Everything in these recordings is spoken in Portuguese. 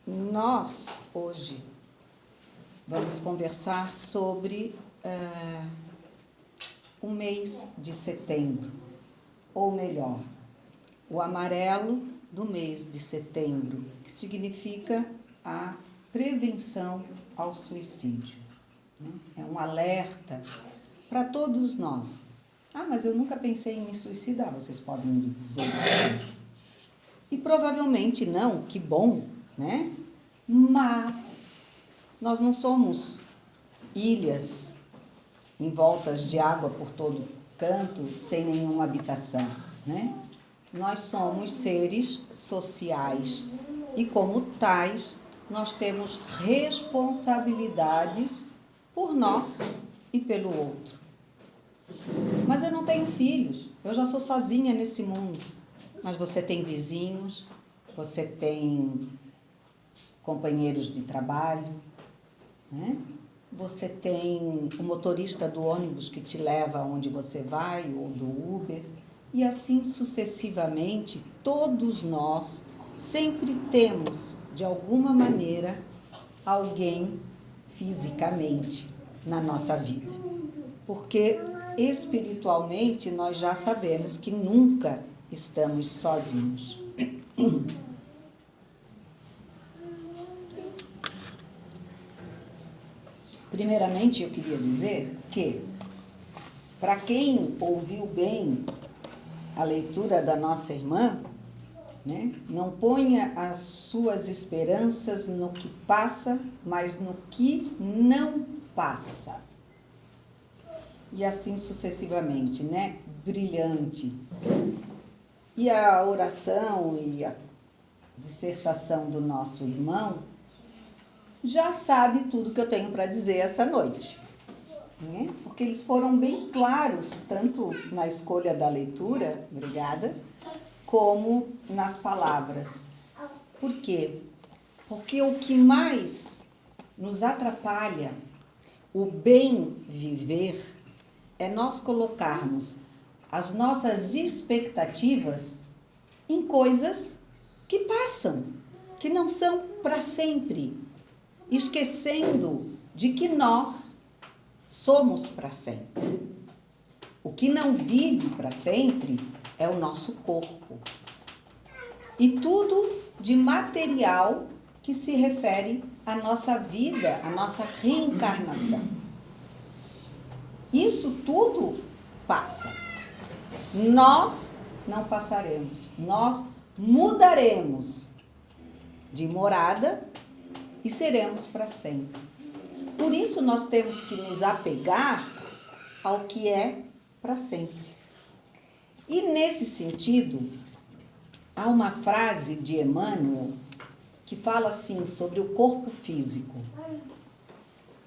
Nós, hoje, vamos conversar sobre o mês de setembro, ou melhor, o amarelo do mês de setembro, que significa a prevenção ao suicídio. É um alerta para todos nós. Mas eu nunca pensei em me suicidar, vocês podem me dizer isso. E provavelmente não, que bom, né? Mas nós não somos ilhas em voltas de água por todo canto, sem nenhuma habitação, né? Nós somos seres sociais e, como tais, nós temos responsabilidades por nós e pelo outro. Mas eu não tenho filhos, eu já sou sozinha nesse mundo. Mas você tem vizinhos, você tem companheiros de trabalho, né? Você tem o motorista do ônibus que te leva onde você vai, ou do Uber, e assim sucessivamente, todos nós sempre temos, de alguma maneira, alguém fisicamente na nossa vida. Porque espiritualmente nós já sabemos que nunca estamos sozinhos. Primeiramente, eu queria dizer que, para quem ouviu bem a leitura da nossa irmã, né, não ponha as suas esperanças no que passa, mas no que não passa. E assim sucessivamente, né? Brilhante. E a oração e a dissertação do nosso irmão já sabe tudo que eu tenho para dizer essa noite, né? Porque eles foram bem claros, tanto na escolha da leitura, obrigada, como nas palavras. Por quê? Porque o que mais nos atrapalha o bem viver é nós colocarmos as nossas expectativas em coisas que passam, que não são para sempre, esquecendo de que nós somos para sempre. O que não vive para sempre é o nosso corpo. E tudo de material que se refere à nossa vida, à nossa reencarnação. Isso tudo passa. Nós não passaremos. Nós mudaremos de morada e seremos para sempre. Por isso nós temos que nos apegar ao que é para sempre. E nesse sentido, há uma frase de Emmanuel que fala assim sobre o corpo físico.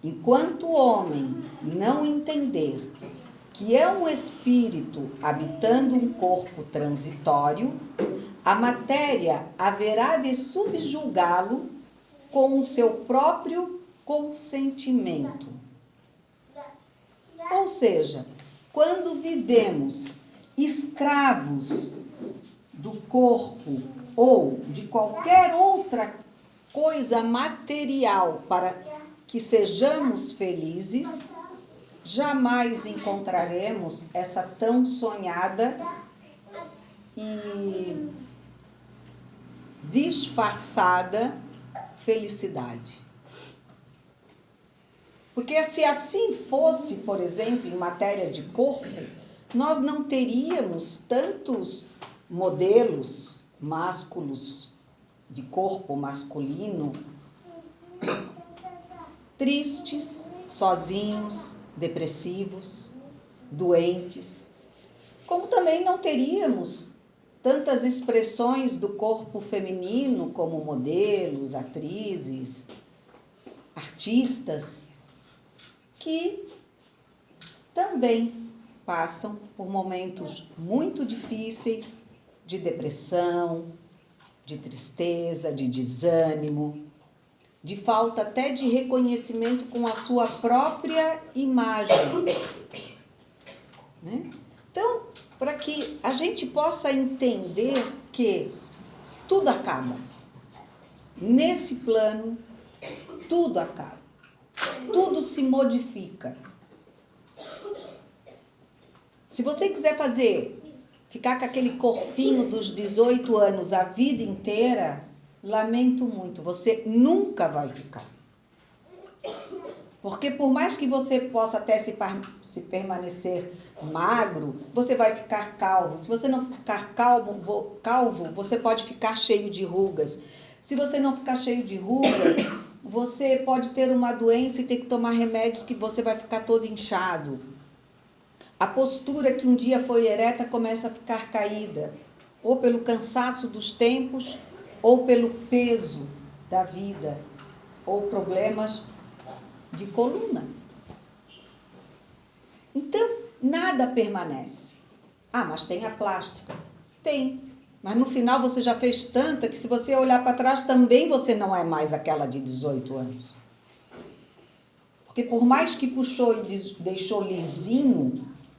Enquanto o homem não entender que é um espírito habitando um corpo transitório, a matéria haverá de subjugá-lo com o seu próprio consentimento. Ou seja, quando vivemos escravos do corpo ou de qualquer outra coisa material para que sejamos felizes, jamais encontraremos essa tão sonhada e disfarçada felicidade. Porque se assim fosse, por exemplo, em matéria de corpo, nós não teríamos tantos modelos másculos de corpo masculino tristes, sozinhos, depressivos, doentes, como também não teríamos tantas expressões do corpo feminino como modelos, atrizes, artistas, que também passam por momentos muito difíceis de depressão, de tristeza, de desânimo, de falta até de reconhecimento com a sua própria imagem, né? Então, para que a gente possa entender que tudo acaba, nesse plano, tudo acaba. Tudo se modifica. Se você quiser ficar com aquele corpinho dos 18 anos a vida inteira, lamento muito, você nunca vai ficar. Porque por mais que você possa até se permanecer magro, você vai ficar calvo. Se você não ficar calvo, você pode ficar cheio de rugas. Se você não ficar cheio de rugas, você pode ter uma doença e ter que tomar remédios que você vai ficar todo inchado. A postura que um dia foi ereta começa a ficar caída, ou pelo cansaço dos tempos, ou pelo peso da vida, ou problemas de coluna. Então, nada permanece. Ah, mas tem a plástica. Tem. Mas no final você já fez tanta que se você olhar para trás também você não é mais aquela de 18 anos. Porque por mais que puxou e deixou lisinho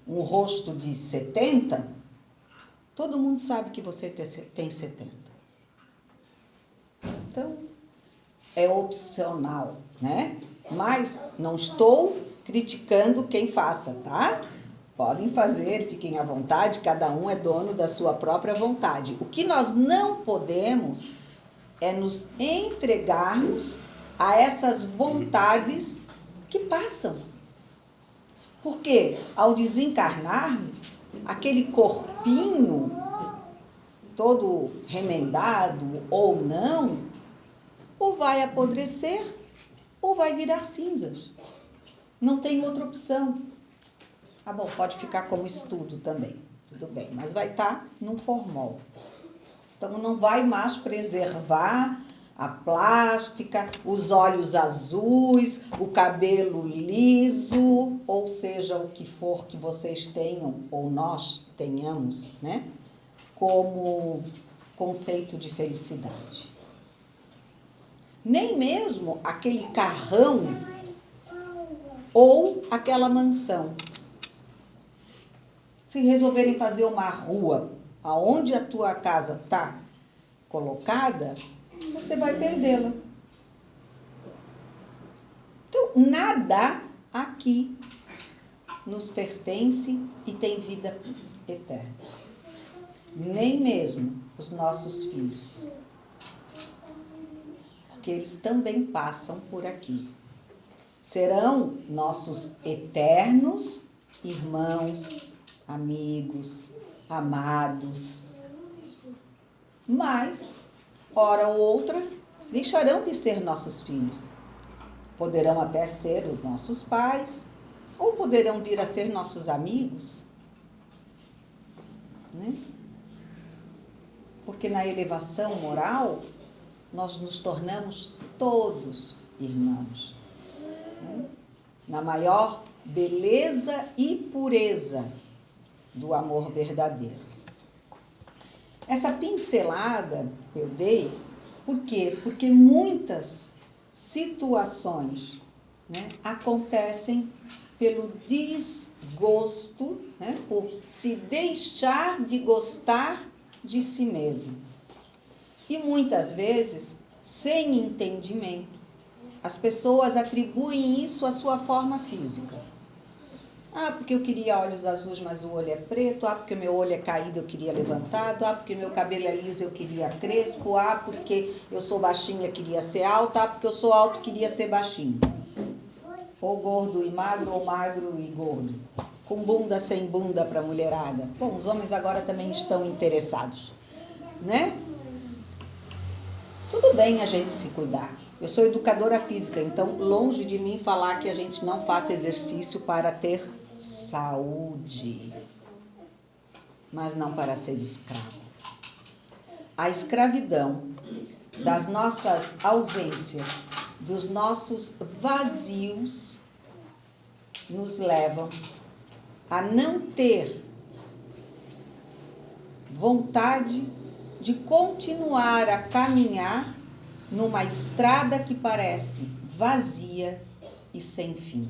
um rosto de 70, todo mundo sabe que você tem 70. Então, é opcional, né? Mas não estou criticando quem faça, tá? Podem fazer, fiquem à vontade, cada um é dono da sua própria vontade. O que nós não podemos é nos entregarmos a essas vontades que passam. Porque ao desencarnarmos, aquele corpinho todo remendado ou não, ou vai apodrecer ou vai virar cinzas. Não tem outra opção. Ah, bom, pode ficar como estudo também, tudo bem, mas vai estar num formol. Então não vai mais preservar a plástica, os olhos azuis, o cabelo liso, ou seja, o que for que vocês tenham, ou nós tenhamos, né, como conceito de felicidade. Nem mesmo aquele carrão ou aquela mansão. Se resolverem fazer uma rua aonde a tua casa está colocada, você vai perdê-la. Então, nada aqui nos pertence e tem vida eterna. Nem mesmo os nossos filhos. Porque eles também passam por aqui. Serão nossos eternos irmãos, amigos, amados. Mas, hora ou outra, deixarão de ser nossos filhos. Poderão até ser os nossos pais, ou poderão vir a ser nossos amigos. Né? Porque na elevação moral, nós nos tornamos todos irmãos. Né? Na maior beleza e pureza do amor verdadeiro. Essa pincelada eu dei, por quê? Porque muitas situações, né, acontecem pelo desgosto, né, por se deixar de gostar de si mesmo. E muitas vezes, sem entendimento, as pessoas atribuem isso à sua forma física. Ah, porque eu queria olhos azuis, mas o olho é preto. Ah, porque meu olho é caído, eu queria levantado. Ah, porque meu cabelo é liso, eu queria crespo. Ah, porque eu sou baixinha, queria ser alta. Ah, porque eu sou alto, queria ser baixinho. Ou gordo e magro, ou magro e gordo. Com bunda, sem bunda para mulherada. Bom, os homens agora também estão interessados, né? Tudo bem a gente se cuidar. Eu sou educadora física, então longe de mim falar que a gente não faça exercício para ter saúde, mas não para ser escravo. A escravidão das nossas ausências, dos nossos vazios, nos levam a não ter vontade de continuar a caminhar numa estrada que parece vazia e sem fim.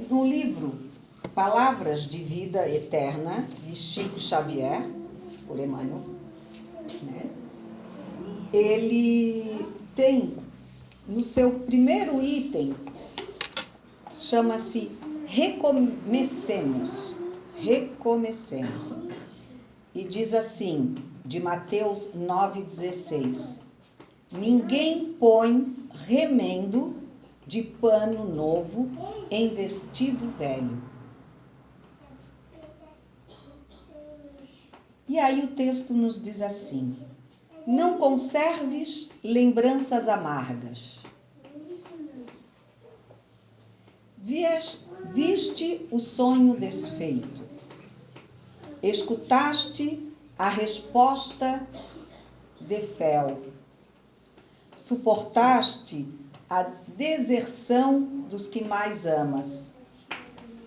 No livro Palavras de Vida Eterna, de Chico Xavier, por Emmanuel, né? Ele tem, no seu primeiro item, chama-se Recomecemos. Recomecemos. E diz assim, de Mateus 9,16: Ninguém põe remendo de pano novo em vestido velho. E aí o texto nos diz assim: Não conserves lembranças amargas. Viste o sonho desfeito. Escutaste a resposta de fel. Suportaste a deserção dos que mais amas.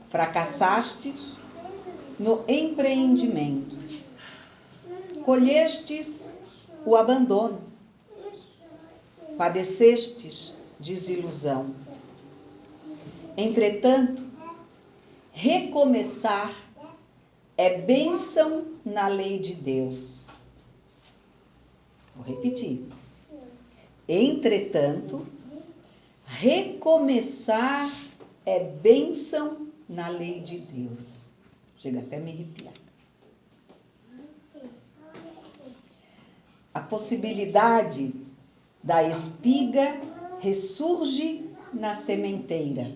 Fracassaste no empreendimento. Colhestes o abandono. Padecestes desilusão. Entretanto, recomeçar é bênção na lei de Deus. Vou repetir. Entretanto, recomeçar é bênção na lei de Deus. Chega até a me arrepiar. A possibilidade da espiga ressurge na sementeira.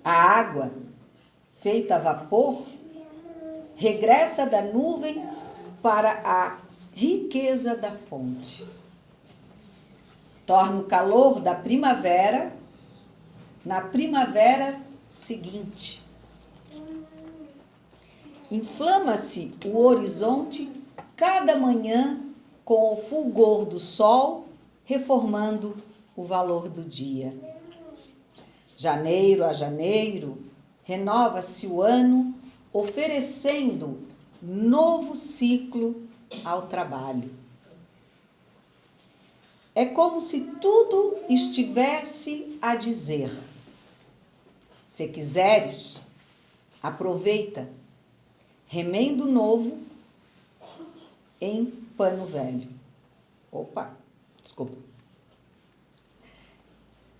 A água, feita a vapor, regressa da nuvem para a riqueza da fonte. Torna o calor da primavera na primavera seguinte. Inflama-se o horizonte cada manhã com o fulgor do sol, reformando o valor do dia. Janeiro a janeiro, renova-se o ano, oferecendo novo ciclo ao trabalho. É como se tudo estivesse a dizer: se quiseres, aproveita, remendo novo em pano velho. Opa, desculpa.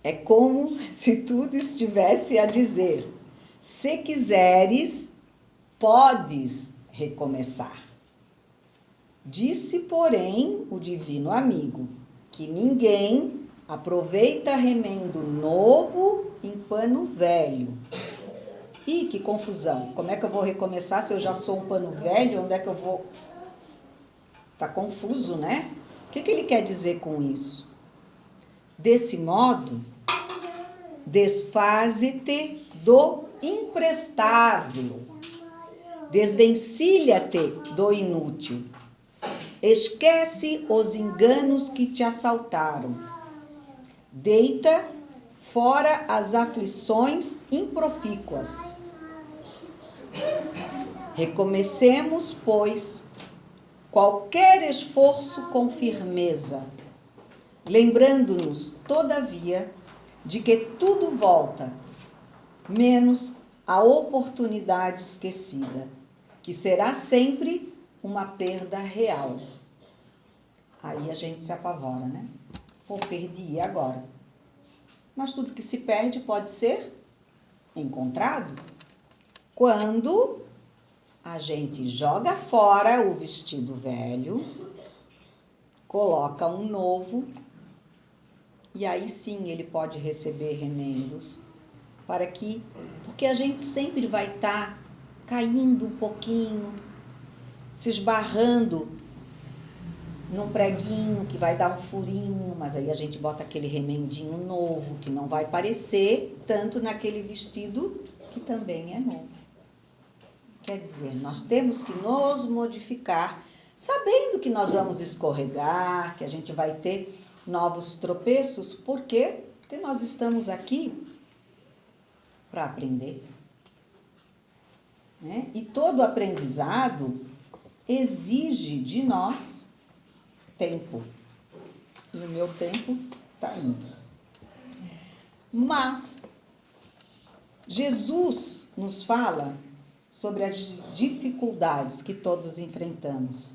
É como se tudo estivesse a dizer: se quiseres, podes recomeçar. Disse, porém, o divino amigo, que ninguém aproveita remendo novo em pano velho. Ih, que confusão! Como é que eu vou recomeçar se eu já sou um pano velho? Onde é que eu vou? Tá confuso, né? O que ele quer dizer com isso? Desse modo, desfaze-te do imprestável, desvencilha-te do inútil, esquece os enganos que te assaltaram, deita fora as aflições improfícuas. Recomecemos, pois, qualquer esforço com firmeza, lembrando-nos, todavia, de que tudo volta, menos a oportunidade esquecida, que será sempre uma perda real. Aí a gente se apavora, né? Pô, perdi, e agora? Mas tudo que se perde pode ser encontrado quando a gente joga fora o vestido velho, coloca um novo, e aí sim ele pode receber remendos, porque a gente sempre vai estar caindo um pouquinho, se esbarrando num preguinho que vai dar um furinho, mas aí a gente bota aquele remendinho novo, que não vai parecer tanto naquele vestido que também é novo. Quer dizer, nós temos que nos modificar, sabendo que nós vamos escorregar, que a gente vai ter novos tropeços. Por quê? Porque nós estamos aqui para aprender, né? E todo aprendizado exige de nós tempo. E o meu tempo está indo. Mas Jesus nos fala sobre as dificuldades que todos enfrentamos.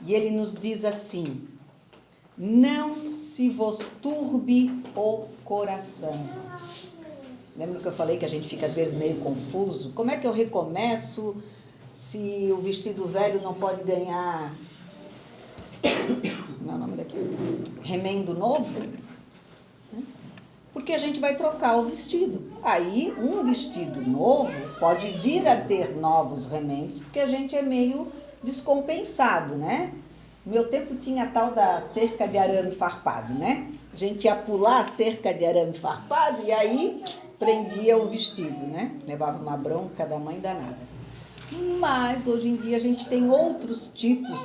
E ele nos diz assim: não se vos turbe o coração. Lembra que eu falei que a gente fica às vezes meio confuso? Como é que eu recomeço se o vestido velho não pode ganhar, como é o nome daquilo? Remendo novo? Porque a gente vai trocar o vestido. Aí, um vestido novo pode vir a ter novos remendos, porque a gente é meio descompensado, né? No meu tempo tinha a tal da cerca de arame farpado, né? A gente ia pular a cerca de arame farpado e aí prendia o vestido, né? Levava uma bronca da mãe danada. Mas hoje em dia a gente tem outros tipos,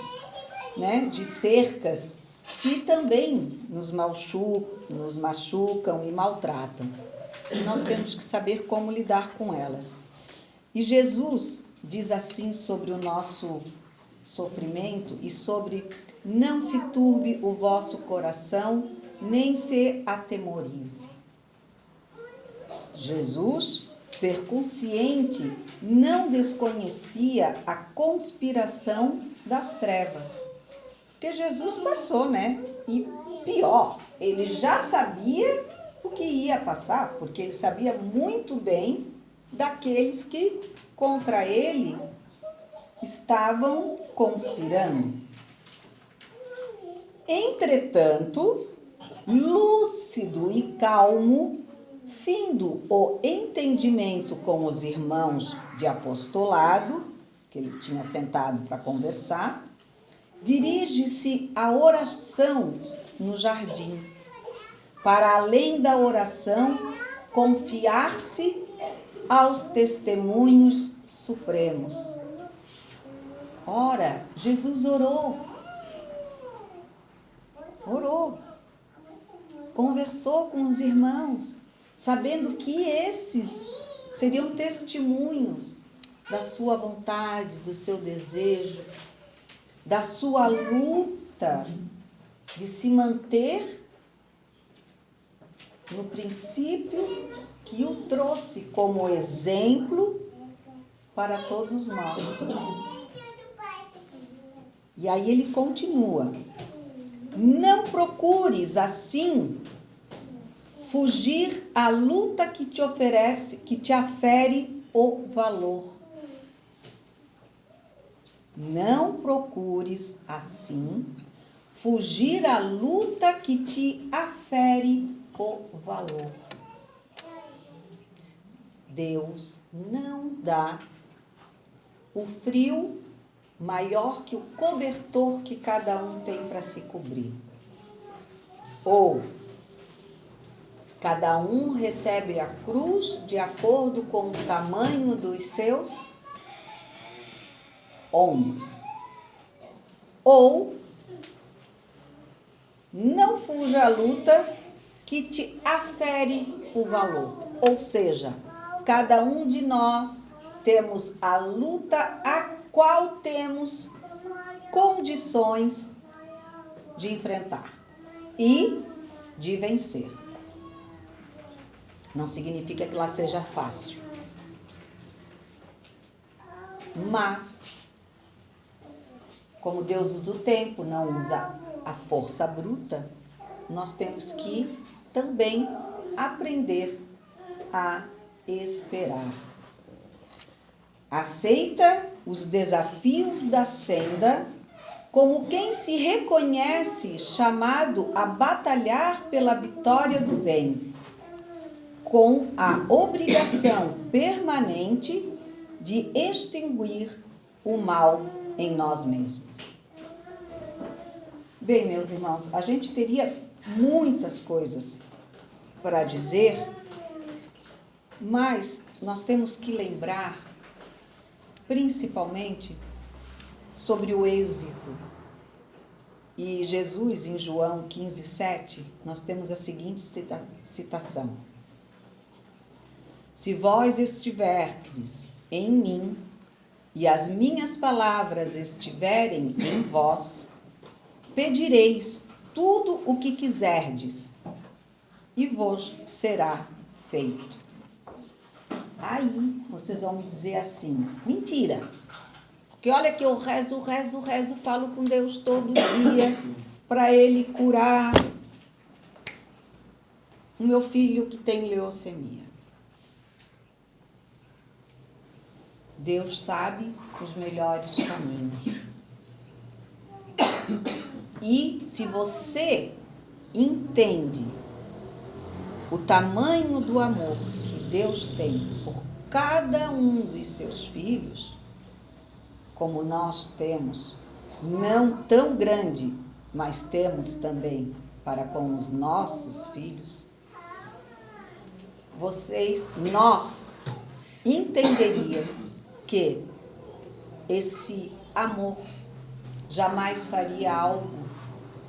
né, de cercas que também nos machucam e maltratam. E nós temos que saber como lidar com elas. E Jesus diz assim sobre o nosso sofrimento e sobre não se turbe o vosso coração, nem se atemorize. Jesus, perconsciente, não desconhecia a conspiração das trevas. Porque Jesus passou, né? E pior, ele já sabia o que ia passar, porque ele sabia muito bem daqueles que contra ele estavam conspirando. Entretanto, lúcido e calmo, findo o entendimento com os irmãos de apostolado, que ele tinha sentado para conversar, dirige-se à oração no jardim. Para além da oração, confiar-se aos testemunhos supremos. Ora, Jesus orou, conversou com os irmãos, sabendo que esses seriam testemunhos da sua vontade, do seu desejo, da sua luta de se manter no princípio que o trouxe como exemplo para todos nós. E aí ele continua: não procures assim fugir à luta que te oferece, que te afere o valor. Não procures assim fugir à luta que te afere o valor. Deus não dá o frio maior que o cobertor que cada um tem para se cobrir. Ou cada um recebe a cruz de acordo com o tamanho dos seus ombros. Ou não fuja à luta que te afere o valor. Ou seja, cada um de nós temos a luta a qual temos condições de enfrentar e de vencer. Não significa que ela seja fácil. Mas, como Deus usa o tempo, não usa a força bruta, nós temos que também aprender a esperar. Aceita os desafios da senda como quem se reconhece chamado a batalhar pela vitória do bem, com a obrigação permanente de extinguir o mal em nós mesmos. Bem, meus irmãos, a gente teria muitas coisas para dizer, mas nós temos que lembrar principalmente sobre o êxito. E Jesus, em João 15:7, nós temos a seguinte citação: se vós estiverdes em mim e as minhas palavras estiverem em vós, pedireis tudo o que quiserdes e vos será feito. Aí vocês vão me dizer assim: mentira, Porque olha que eu rezo, falo com Deus todo dia para Ele curar o meu filho que tem leucemia. Deus sabe os melhores caminhos. E se você entende o tamanho do amor que Deus tem por cada um dos seus filhos, como nós temos, não tão grande, mas temos também para com os nossos filhos, nós entenderíamos que esse amor jamais faria algo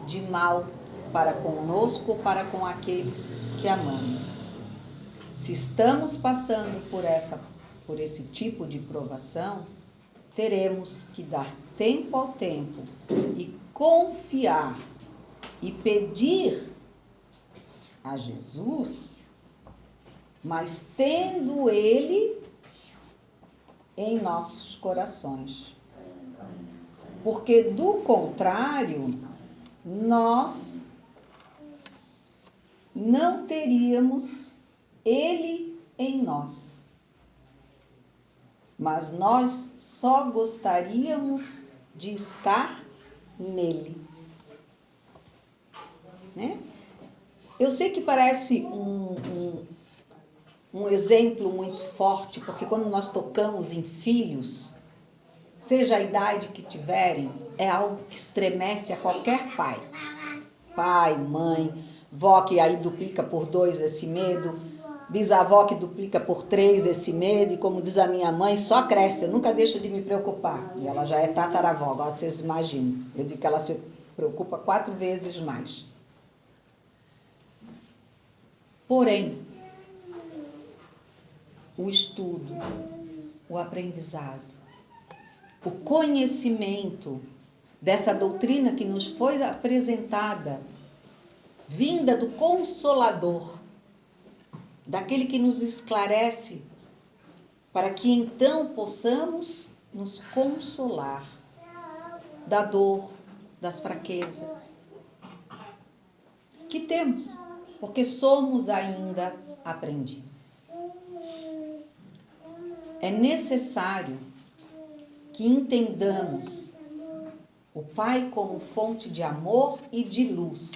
de mal para conosco ou para com aqueles que amamos. Se estamos passando por esse tipo de provação, teremos que dar tempo ao tempo e confiar e pedir a Jesus, mas tendo Ele em nossos corações. Porque, do contrário, nós não teríamos Ele em nós. Mas nós só gostaríamos de estar nele. Né? Eu sei que parece um exemplo muito forte, porque quando nós tocamos em filhos, seja a idade que tiverem, é algo que estremece a qualquer pai. Pai, mãe, vó que aí duplica por 2 esse medo, bisavó que duplica por 3 esse medo, e como diz a minha mãe, só cresce, eu nunca deixo de me preocupar. E ela já é tataravó, agora vocês imaginam. Eu digo que ela se preocupa 4 vezes mais. Porém, o estudo, o aprendizado, o conhecimento dessa doutrina que nos foi apresentada, vinda do Consolador, daquele que nos esclarece, para que então possamos nos consolar da dor, das fraquezas que temos, porque somos ainda aprendizes. É necessário que entendamos o Pai como fonte de amor e de luz.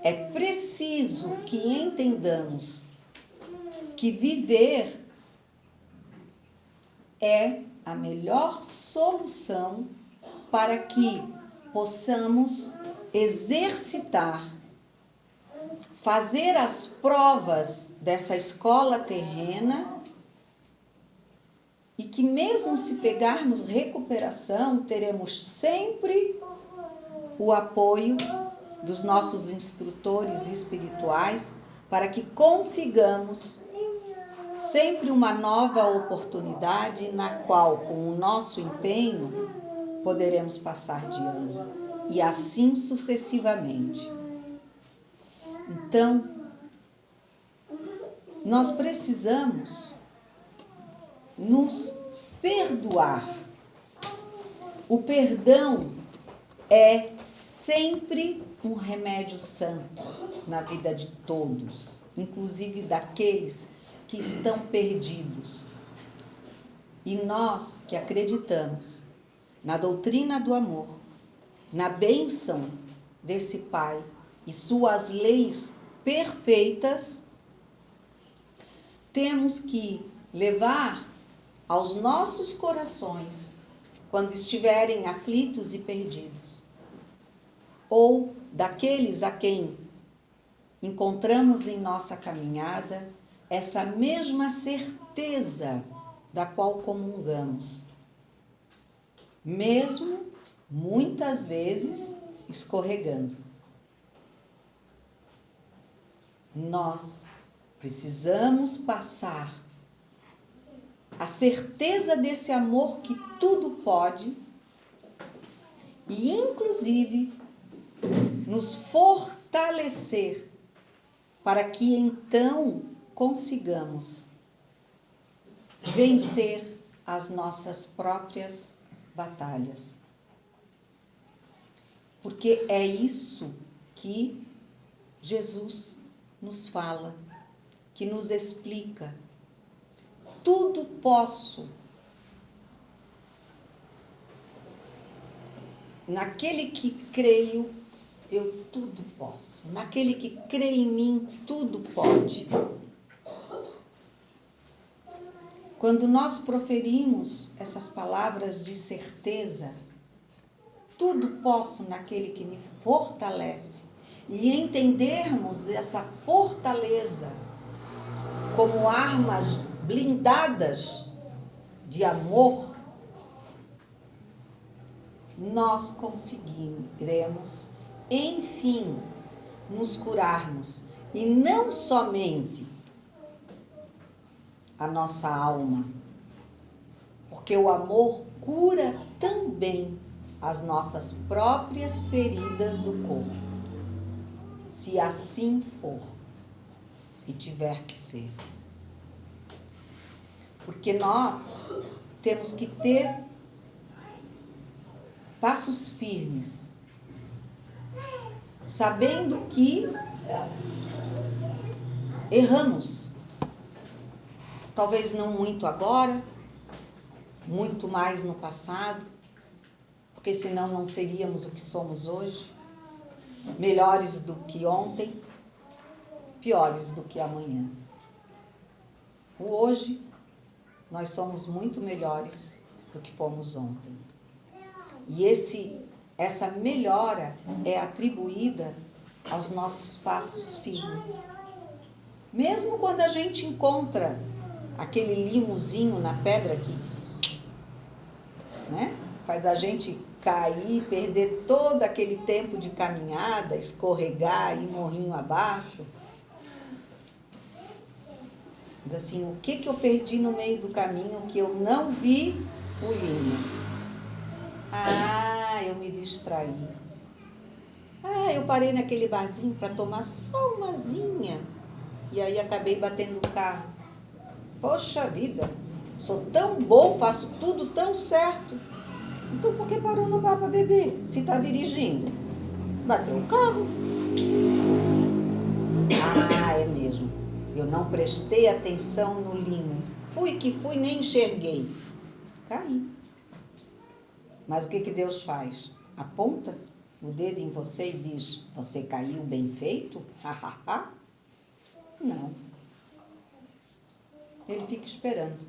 É preciso que entendamos que viver é a melhor solução para que possamos exercitar, fazer as provas dessa escola terrena, e que mesmo se pegarmos recuperação, teremos sempre o apoio dos nossos instrutores espirituais para que consigamos sempre uma nova oportunidade na qual, com o nosso empenho, poderemos passar de ano, e assim sucessivamente. Então, nós precisamos nos perdoar. O perdão é sempre um remédio santo na vida de todos, inclusive daqueles que estão perdidos. E nós que acreditamos na doutrina do amor, na bênção desse Pai e suas leis perfeitas, temos que levar aos nossos corações, quando estiverem aflitos e perdidos, ou daqueles a quem encontramos em nossa caminhada, essa mesma certeza da qual comungamos, mesmo muitas vezes escorregando. Nós precisamos passar a certeza desse amor que tudo pode e, inclusive, nos fortalecer para que então consigamos vencer as nossas próprias batalhas. Porque é isso que Jesus nos fala, que nos explica. Tudo posso naquele que creio, eu tudo posso. Naquele que crê em mim, tudo pode. Quando nós proferimos essas palavras de certeza, tudo posso naquele que me fortalece, e entendermos essa fortaleza como armas blindadas de amor, nós conseguiremos, enfim, nos curarmos, e não somente a nossa alma, porque o amor cura também as nossas próprias feridas do corpo, se assim for e tiver que ser. Porque nós temos que ter passos firmes, sabendo que erramos. Talvez não muito agora, muito mais no passado, porque senão não seríamos o que somos hoje, melhores do que ontem, piores do que amanhã. O hoje, nós somos muito melhores do que fomos ontem. E essa melhora é atribuída aos nossos passos firmes. Mesmo quando a gente encontra aquele limozinho na pedra que, né, faz a gente cair, perder todo aquele tempo de caminhada, escorregar, ir morrinho abaixo. Diz assim, o que eu perdi no meio do caminho que eu não vi o limo? Eu me distraí. Eu parei naquele barzinho para tomar só uma asinha. E aí acabei batendo o carro. Poxa vida, sou tão bom, faço tudo tão certo. Então por que parou no bar para beber, se está dirigindo? Bateu o carro. É mesmo. Eu não prestei atenção no limo. Fui que fui, nem enxerguei. Caí. Mas o que Deus faz? Aponta o dedo em você e diz, você caiu bem feito? Não. Ele fica esperando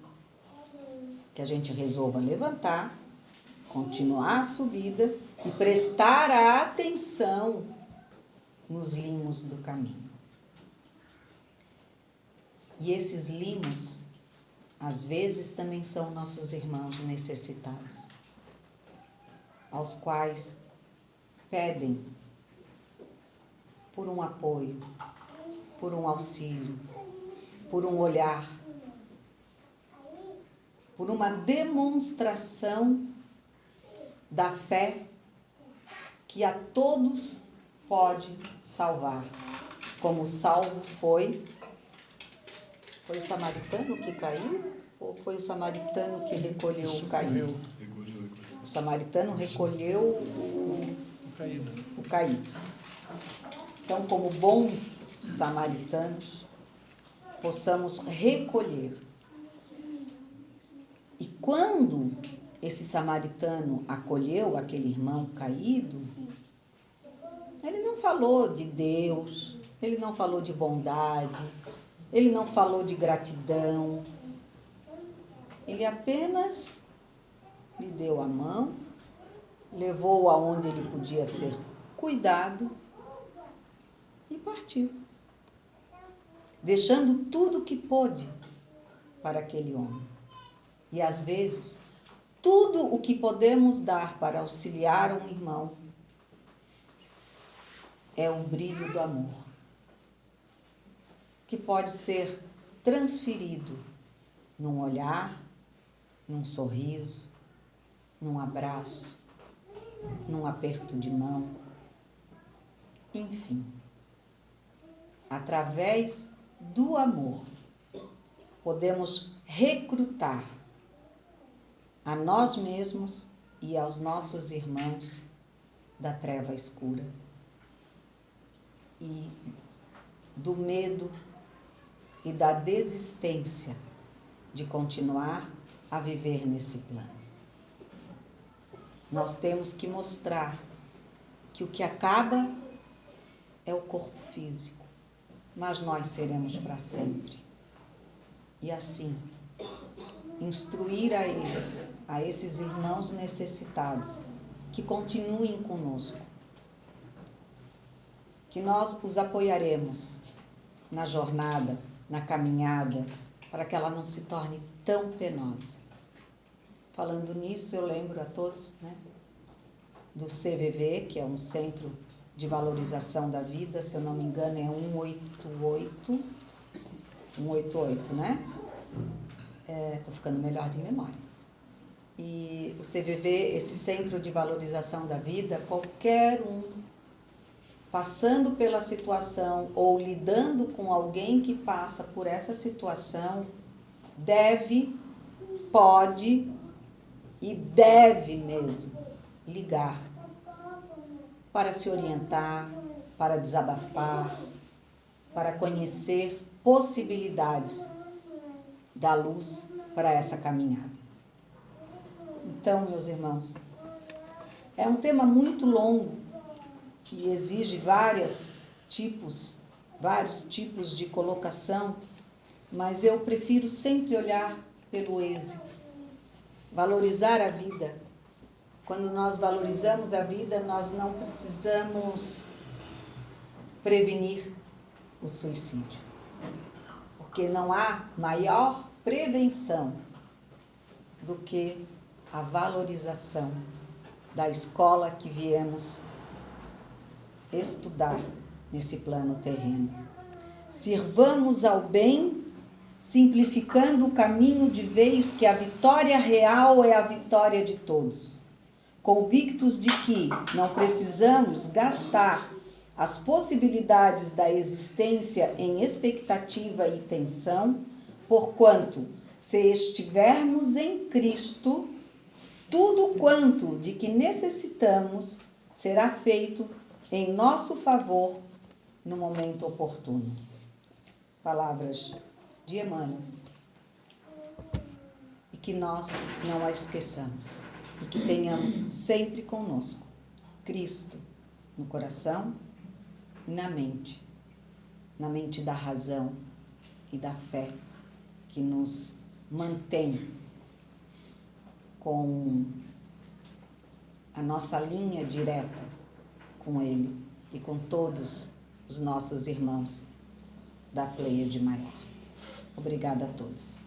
que a gente resolva levantar, continuar a subida e prestar atenção nos limos do caminho. E esses limos, às vezes, também são nossos irmãos necessitados, aos quais pedem por um apoio, por um auxílio, por um olhar, por uma demonstração da fé que a todos pode salvar. Como salvo foi o samaritano que caiu ou foi o samaritano que recolheu o caído? O samaritano recolheu o caído. Então, como bons samaritanos, possamos recolher. E quando esse samaritano acolheu aquele irmão caído, ele não falou de Deus, ele não falou de bondade, ele não falou de gratidão, ele apenas lhe deu a mão, levou-o aonde ele podia ser cuidado e partiu, deixando tudo o que pôde para aquele homem. E às vezes, tudo o que podemos dar para auxiliar um irmão é o brilho do amor, que pode ser transferido num olhar, num sorriso, num abraço, num aperto de mão, enfim. Através do amor, podemos recrutar a nós mesmos e aos nossos irmãos da treva escura e do medo e da desistência de continuar a viver nesse plano. Nós temos que mostrar que o que acaba é o corpo físico, mas nós seremos para sempre. E assim, instruir a eles, a esses irmãos necessitados, que continuem conosco, que nós os apoiaremos na jornada, na caminhada, para que ela não se torne tão penosa. Falando nisso, eu lembro a todos, do CVV, que é um Centro de Valorização da Vida, se eu não me engano é 188, né? Estou ficando melhor de memória. E o CVV, esse Centro de Valorização da Vida, qualquer um passando pela situação ou lidando com alguém que passa por essa situação, deve, pode e deve mesmo ligar para se orientar, para desabafar, para conhecer possibilidades da luz para essa caminhada. Então, meus irmãos, é um tema muito longo que exige vários tipos de colocação, mas eu prefiro sempre olhar pelo êxito, valorizar a vida. Quando nós valorizamos a vida, nós não precisamos prevenir o suicídio, porque não há maior prevenção do que a valorização da escola que viemos estudar nesse plano terreno. Sirvamos ao bem, simplificando o caminho de vez que a vitória real é a vitória de todos. Convictos de que não precisamos gastar as possibilidades da existência em expectativa e tensão, porquanto, se estivermos em Cristo, tudo quanto de que necessitamos será feito em nosso favor no momento oportuno. Palavras de Emmanuel. E que nós não a esqueçamos. E que tenhamos sempre conosco Cristo no coração e na mente da razão e da fé, que nos mantém com a nossa linha direta com Ele e com todos os nossos irmãos da Pleiade Maior. Obrigada a todos.